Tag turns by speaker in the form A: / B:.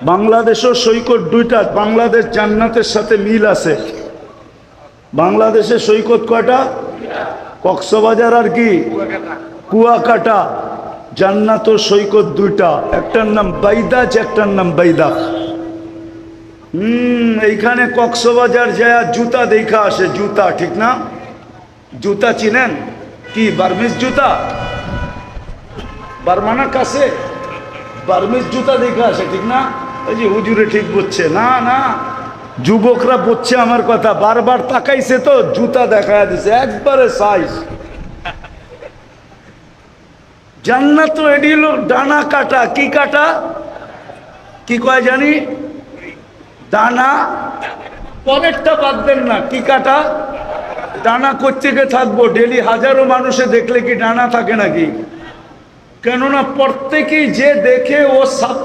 A: বাংলাদেশের সৈকত দুইটা। বাংলাদেশ জান্নাতের সাথে মিল আছে। বাংলাদেশের সৈকত কয়টা? কক্সবাজার আর কি কুয়াকাটা। জান্নাত ও সৈকত দুইটা, একটার নাম বাইদাজ, একটার নাম বাইদাখ। এইখানে কক্সবাজার যায় জুতা দেখা আসে, জুতা, ঠিক না? জুতা চিনেন কি? বার্মিজ জুতা, বার্মানা কাছে বার্মিজ জুতা দেখা আসে, ঠিক না? এই যে হুজুরে ঠিক বলছে না, না যুবকরা বলছে আমার কথা, বারবার তাকাইছে তো জুতা দেখায় দিছে একবারে সাইজ। জান্নাত এডি হলো ডানা কাটা। কি কাটা? কি কয় জানি? ডানা। পরেরটা বাদ দেন না, কি কাটা? ডানা কোত্থেকে থাকবো? ডেলি হাজারো মানুষে দেখলে কি ডানা থাকে নাকি? কেননা প্রত্যেকেই যে দেখে ও